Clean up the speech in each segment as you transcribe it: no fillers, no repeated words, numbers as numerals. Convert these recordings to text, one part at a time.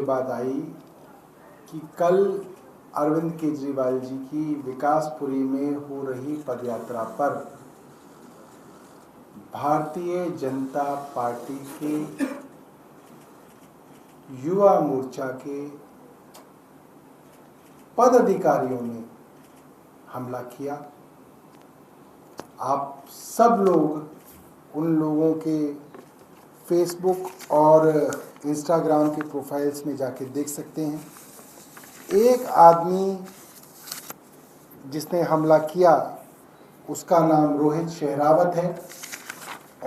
बात आई कि कल अरविंद केजरीवाल जी की विकासपुरी में हो रही पदयात्रा पर भारतीय जनता पार्टी के युवा मोर्चा के पदाधिकारियों ने हमला किया। आप सब लोग उन लोगों के फेसबुक और इंस्टाग्राम के प्रोफाइल्स में जाके देख सकते हैं। एक आदमी जिसने हमला किया उसका नाम रोहित शेहरावत है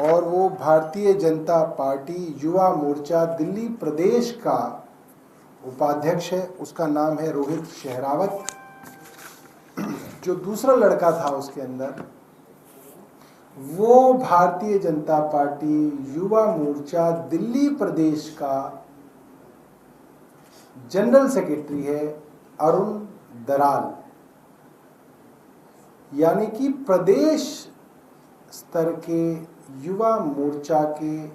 और वो भारतीय जनता पार्टी युवा मोर्चा दिल्ली प्रदेश का उपाध्यक्ष है। उसका नाम है रोहित शेहरावत। जो दूसरा लड़का था उसके अंदर, वो भारतीय जनता पार्टी युवा मोर्चा दिल्ली प्रदेश का जनरल सेक्रेटरी है, अरुण दराल। यानी कि प्रदेश स्तर के युवा मोर्चा के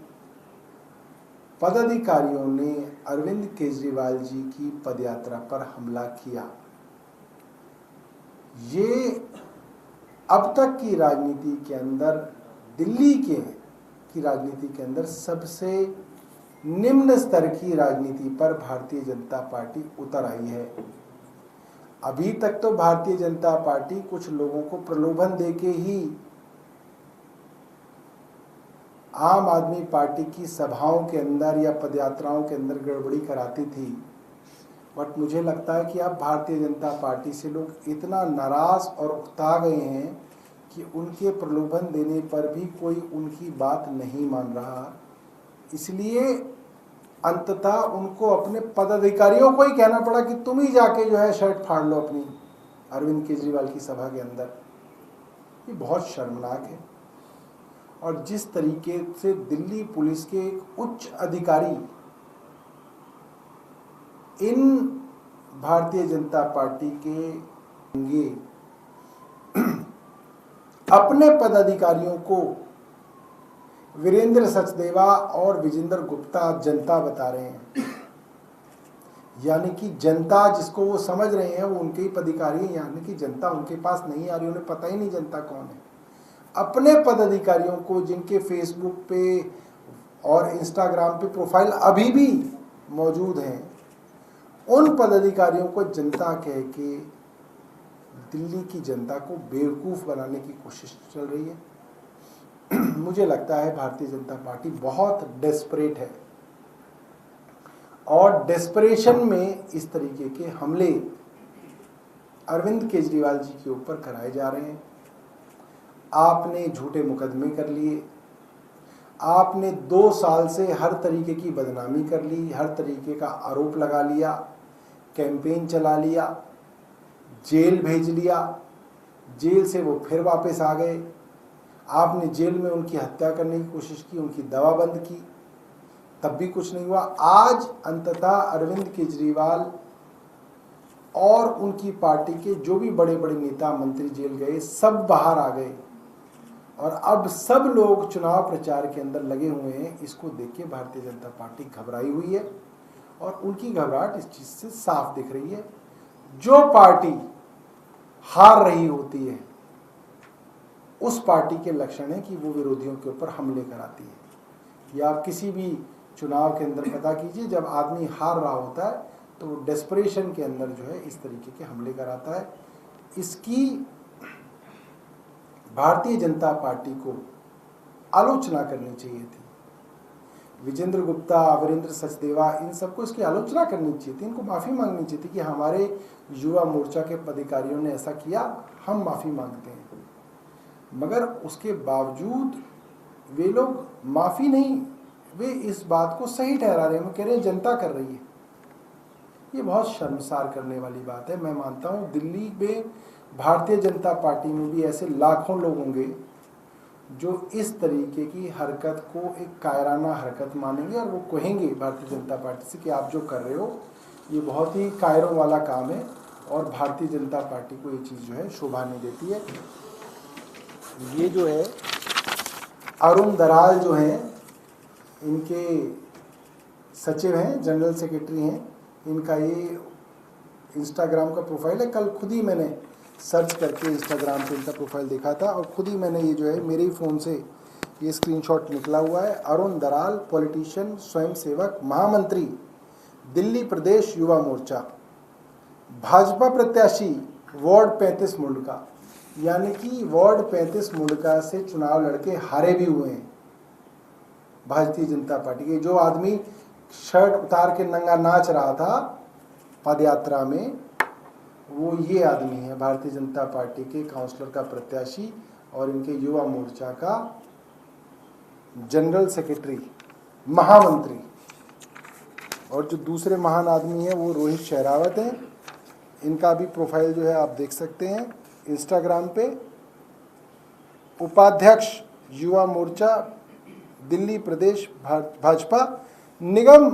पदाधिकारियों ने अरविंद केजरीवाल जी की पदयात्रा पर हमला किया। ये अब तक की राजनीति के अंदर, दिल्ली की राजनीति के अंदर सबसे निम्न स्तर की राजनीति पर भारतीय जनता पार्टी उतर आई है। अभी तक तो भारतीय जनता पार्टी कुछ लोगों को प्रलोभन देके ही आम आदमी पार्टी की सभाओं के अंदर या पदयात्राओं के अंदर गड़बड़ी कराती थी, बट मुझे लगता है कि अब भारतीय जनता पार्टी से लोग इतना नाराज और उकता गए हैं कि उनके प्रलोभन देने पर भी कोई उनकी बात नहीं मान रहा। इसलिए अंततः उनको अपने पदाधिकारियों को ही कहना पड़ा कि तुम ही जाके जो है शर्ट फाड़ लो अपनी अरविंद केजरीवाल की सभा के अंदर। ये बहुत शर्मनाक है। और जिस तरीके से दिल्ली पुलिस के एक उच्च अधिकारी इन भारतीय जनता पार्टी के अपने पदाधिकारियों को वीरेंद्र सचदेवा और विजेंद्र गुप्ता जनता बता रहे हैं। यानी कि जनता जिसको वो समझ रहे हैं वो उनके ही पदाधिकारी हैं, यानी कि जनता उनके पास नहीं आ रही, उन्हें पता ही नहीं जनता कौन है। अपने पदाधिकारियों को जिनके फेसबुक पे और इंस्टाग्राम पे प्रोफाइल अभी भी मौजूद हैं, उन पदाधिकारियों को जनता कह के दिल्ली की जनता को बेवकूफ़ बनाने की कोशिश चल रही है। मुझे लगता है भारतीय जनता पार्टी बहुत डेस्परेट है और डेस्परेशन में इस तरीके के हमले अरविंद केजरीवाल जी के ऊपर कराए जा रहे हैं। आपने झूठे मुकदमे कर लिए, आपने 2 साल से हर तरीके की बदनामी कर ली, हर तरीके का आरोप लगा लिया, कैंपेन चला लिया, जेल भेज लिया, जेल से वो फिर वापस आ गए। आपने जेल में उनकी हत्या करने की कोशिश की, उनकी दवा बंद की, तब भी कुछ नहीं हुआ। आज अंततः अरविंद केजरीवाल और उनकी पार्टी के जो भी बड़े बड़े नेता मंत्री जेल गए, सब बाहर आ गए और अब सब लोग चुनाव प्रचार के अंदर लगे हुए हैं। इसको देख के भारतीय जनता पार्टी घबराई हुई है और उनकी घबराहट इस चीज़ से साफ दिख रही है। जो पार्टी हार रही होती है उस पार्टी के लक्षण है कि वो विरोधियों के ऊपर हमले कराती है। या आप किसी भी चुनाव के अंदर पता कीजिए, जब आदमी हार रहा होता है तो वो डेस्परेशन के अंदर जो है इस तरीके के हमले कराता है। इसकी भारतीय जनता पार्टी को आलोचना करनी चाहिए थी। विजेंद्र गुप्ता, वीरेंद्र सचदेवा, इन सबको इसकी आलोचना करनी चाहिए थी, इनको माफ़ी मांगनी चाहिए थी कि हमारे युवा मोर्चा के पदाधिकारियों ने ऐसा किया, हम माफ़ी मांगते हैं। मगर उसके बावजूद वे लोग माफ़ी नहीं, वे इस बात को सही ठहरा रहे हैं। वो कह रहे हैं जनता कर रही है। ये बहुत शर्मसार करने वाली बात है। मैं मानता हूँ दिल्ली में भारतीय जनता पार्टी में भी ऐसे लाखों लोग होंगे जो इस तरीके की हरकत को एक कायराना हरकत मानेंगे और वो कहेंगे भारतीय जनता पार्टी से कि आप जो कर रहे हो ये बहुत ही कायरों वाला काम है और भारतीय जनता पार्टी को ये चीज़ जो है शोभा नहीं देती है। ये जो है अरुण दराल जो हैं, इनके सचिव हैं, जनरल सेक्रेटरी हैं। इनका ये इंस्टाग्राम का प्रोफाइल है। कल खुद ही मैंने सर्च करके इंस्टाग्राम पे इनका प्रोफाइल देखा था और खुद ही मैंने ये जो है मेरे ही फ़ोन से ये स्क्रीनशॉट निकला हुआ है। अरुण दराल, पॉलिटिशियन, स्वयंसेवक, महामंत्री, दिल्ली प्रदेश युवा मोर्चा, भाजपा प्रत्याशी वार्ड 35 मुंडका, यानी कि वार्ड 35 मुंडका से चुनाव लड़के हारे भी हुए हैं भारतीय जनता पार्टी के। जो आदमी शर्ट उतार के नंगा नाच रहा था पदयात्रा में, वो ये आदमी है, भारतीय जनता पार्टी के काउंसलर का प्रत्याशी और इनके युवा मोर्चा का जनरल सेक्रेटरी, महामंत्री। और जो दूसरे महान आदमी हैं वो रोहित शेरावत हैं। इनका भी प्रोफाइल जो है आप देख सकते हैं इंस्टाग्राम पे। उपाध्यक्ष युवा मोर्चा, दिल्ली प्रदेश भाजपा, निगम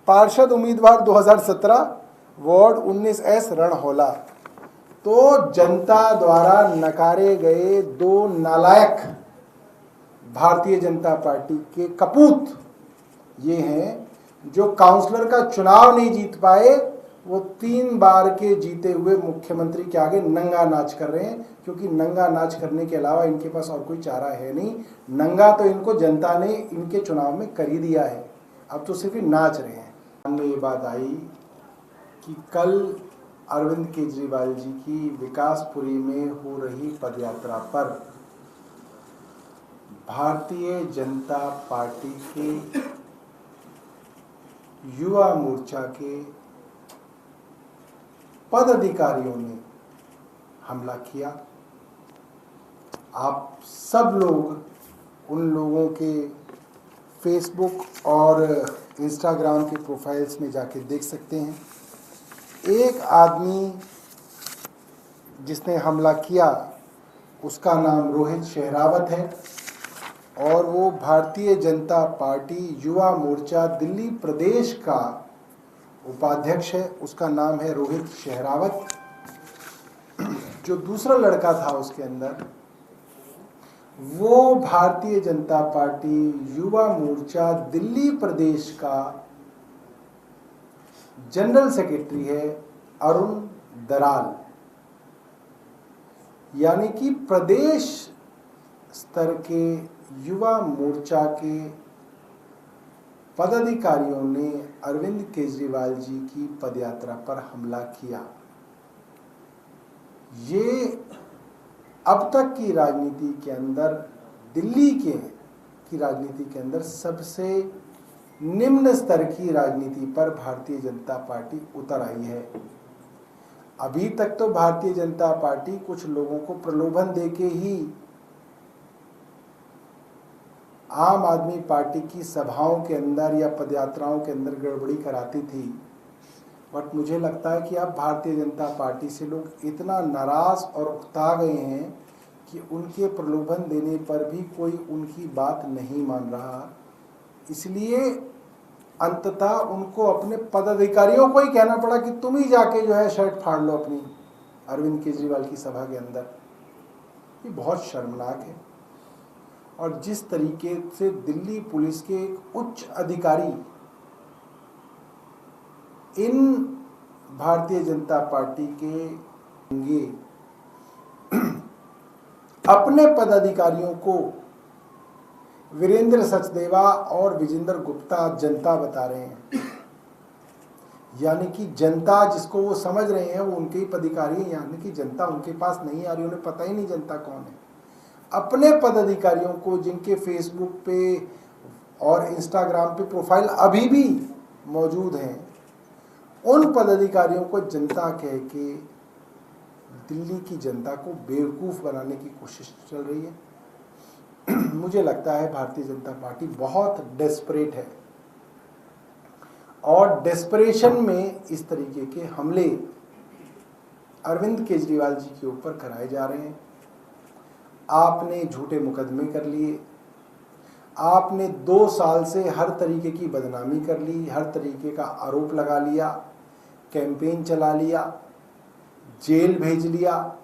पार्षद उम्मीदवार 2017, वार्ड 19S रणहोला। तो जनता द्वारा नकारे गए दो नालायक भारतीय जनता पार्टी के कपूत ये हैं, जो काउंसलर का चुनाव नहीं जीत पाए, वो 3 बार के जीते हुए मुख्यमंत्री के आगे नंगा नाच कर रहे हैं, क्योंकि नंगा नाच करने के अलावा इनके पास और कोई चारा है नहीं। नंगा तो इनको जनता ने इनके चुनाव में कर ही दिया है, अब तो सिर्फ नाच रहे हैं। सामने ये बात आई कि कल अरविंद केजरीवाल जी की विकासपुरी में हो रही पदयात्रा पर भारतीय जनता पार्टी के युवा मोर्चा के पदाधिकारियों ने हमला किया। आप सब लोग उन लोगों के फेसबुक और इंस्टाग्राम के प्रोफाइल्स में जाके देख सकते हैं। एक आदमी जिसने हमला किया उसका नाम रोहित शेरावत है और वो भारतीय जनता पार्टी युवा मोर्चा दिल्ली प्रदेश का उपाध्यक्ष है। उसका नाम है रोहित शेरावत। जो दूसरा लड़का था उसके अंदर, वो भारतीय जनता पार्टी युवा मोर्चा दिल्ली प्रदेश का जनरल सेक्रेटरी है, अरुण दराल। यानी कि प्रदेश स्तर के युवा मोर्चा के पदाधिकारियों ने अरविंद केजरीवाल जी की पदयात्रा पर हमला किया। ये अब तक की राजनीति के अंदर, दिल्ली की राजनीति के अंदर सबसे निम्न स्तर की राजनीति पर भारतीय जनता पार्टी उतर आई है। अभी तक तो भारतीय जनता पार्टी कुछ लोगों को प्रलोभन देके ही आम आदमी पार्टी की सभाओं के अंदर या पदयात्राओं के अंदर गड़बड़ी कराती थी। बट मुझे लगता है कि अब भारतीय जनता पार्टी से लोग इतना नाराज और उकता गए हैं कि उनके प्रलोभन देने पर भी कोई उनकी बात नहीं मान रहा। इसलिए अंततः उनको अपने पदाधिकारियों को ही कहना पड़ा कि तुम ही जाके जो है शर्ट फाड़ लो अपनी अरविंद केजरीवाल की सभा के अंदर। ये बहुत शर्मनाक है। और जिस तरीके से दिल्ली पुलिस के एक उच्च अधिकारी इन भारतीय जनता पार्टी के अपने पदाधिकारियों को वीरेंद्र सचदेवा और विजेंद्र गुप्ता जनता बता रहे हैं, यानी कि जनता जिसको वो समझ रहे हैं वो उनके ही पदाधिकारी हैं, यानी कि जनता उनके पास नहीं आ रही, उन्हें पता ही नहीं जनता कौन है। अपने पदाधिकारियों को जिनके फेसबुक पे और इंस्टाग्राम पे प्रोफाइल अभी भी मौजूद हैं, उन पदाधिकारियों को जनता कह के दिल्ली की जनता को बेवकूफ़ बनाने की कोशिश चल रही है। मुझे लगता है भारतीय जनता पार्टी बहुत डेस्परेट है और डेस्परेशन में इस तरीके के हमले अरविंद केजरीवाल जी के ऊपर कराए जा रहे हैं। आपने झूठे मुकदमे कर लिए, आपने 2 साल से हर तरीके की बदनामी कर ली, हर तरीके का आरोप लगा लिया, कैंपेन चला लिया, जेल भेज लिया,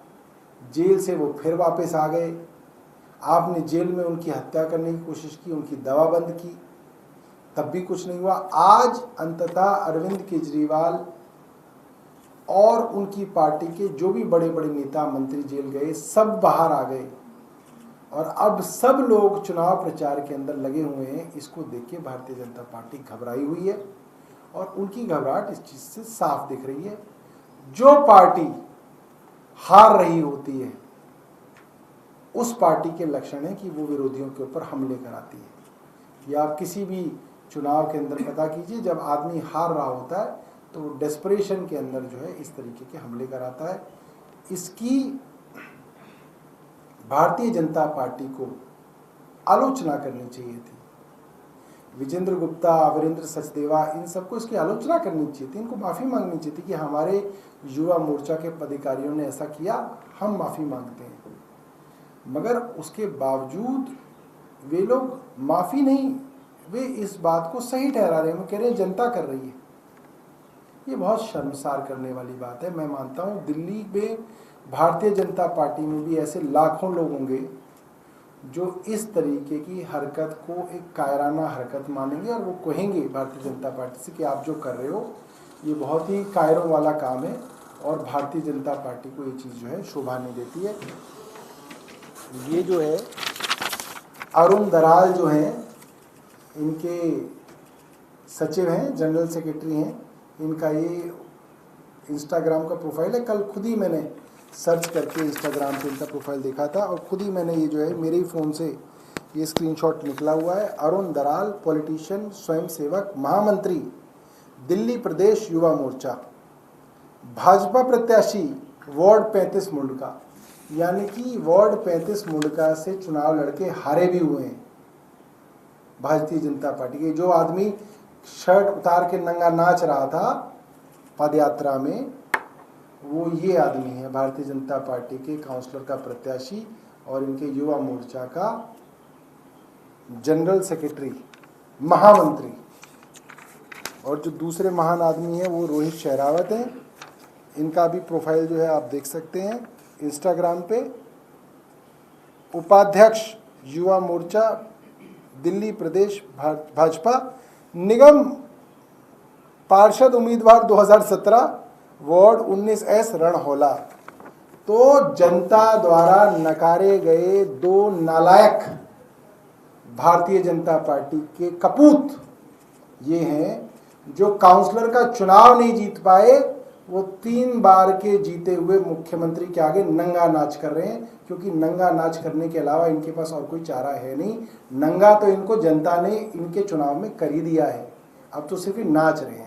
जेल से वो फिर वापस आ गए। आपने जेल में उनकी हत्या करने की कोशिश की, उनकी दवा बंद की। तब भी कुछ नहीं हुआ। आज अंततः अरविंद केजरीवाल और उनकी पार्टी के जो भी बड़े बड़े नेता मंत्री जेल गए सब बाहर आ गए और अब सब लोग चुनाव प्रचार के अंदर लगे हुए हैं। इसको देख के भारतीय जनता पार्टी घबराई हुई है और उनकी घबराहट इस चीज से साफ दिख रही है। जो पार्टी हार रही होती है उस पार्टी के लक्षण है कि वो विरोधियों के ऊपर हमले कराती है। या आप किसी भी चुनाव के अंदर पता कीजिए, जब आदमी हार रहा होता है तो डेस्परेशन के अंदर जो है इस तरीके के हमले कराता है। इसकी भारतीय जनता पार्टी को आलोचना करनी चाहिए थी। विजेंद्र गुप्ता, अमरिंदर सचदेवा, इन सबको इसकी आलोचना करनी चाहिए थी, इनको माफ़ी मांगनी चाहिए थी कि हमारे युवा मोर्चा के पदाधिकारियों ने ऐसा किया, हम माफ़ी मांगते हैं। मगर उसके बावजूद वे लोग माफ़ी नहीं, वे इस बात को सही ठहरा रहे हैं। वो कह रहे हैं जनता कर रही है। ये बहुत शर्मसार करने वाली बात है। मैं मानता हूँ दिल्ली में भारतीय जनता पार्टी में भी ऐसे लाखों लोग होंगे जो इस तरीके की हरकत को एक कायराना हरकत मानेंगे और वो कहेंगे भारतीय जनता पार्टी से कि आप जो कर रहे हो ये बहुत ही कायरों वाला काम है और भारतीय जनता पार्टी को ये चीज़ जो है शोभा नहीं देती है। ये जो है अरुण दराल जो हैं, इनके सचिव हैं, जनरल सेक्रेटरी हैं, इनका ये इंस्टाग्राम का प्रोफाइल है। कल खुद ही मैंने सर्च करके इंस्टाग्राम पे इनका प्रोफाइल देखा था और खुद ही मैंने ये जो है मेरे ही फ़ोन से ये स्क्रीनशॉट निकला हुआ है। अरुण दराल, पॉलिटिशियन, स्वयंसेवक, महामंत्री, दिल्ली प्रदेश युवा मोर्चा, भाजपा प्रत्याशी, वार्ड 35 मुंडका, यानी कि वार्ड 35 मुंडका से चुनाव लड़के हारे भी हुए हैं भारतीय जनता पार्टी के। जो आदमी शर्ट उतार के नंगा नाच रहा था पदयात्रा में, वो ये आदमी है, भारतीय जनता पार्टी के काउंसलर का प्रत्याशी और इनके युवा मोर्चा का जनरल सेक्रेटरी, महामंत्री। और जो दूसरे महान आदमी हैं वो रोहित शेरावत हैं। इनका भी प्रोफाइल जो है आप देख सकते हैं इंस्टाग्राम पे। उपाध्यक्ष युवा मोर्चा दिल्ली प्रदेश भाजपा, निगम पार्षद उम्मीदवार 2017, वार्ड 19S रणहोला। तो जनता द्वारा नकारे गए दो नालायक भारतीय जनता पार्टी के कपूत ये हैं जो काउंसलर का चुनाव नहीं जीत पाए, वो 3 बार के जीते हुए मुख्यमंत्री के आगे नंगा नाच कर रहे हैं, क्योंकि नंगा नाच करने के अलावा इनके पास और कोई चारा है नहीं। नंगा तो इनको जनता ने इनके चुनाव में कर ही दिया है, अब तो सिर्फ नाच रहे हैं।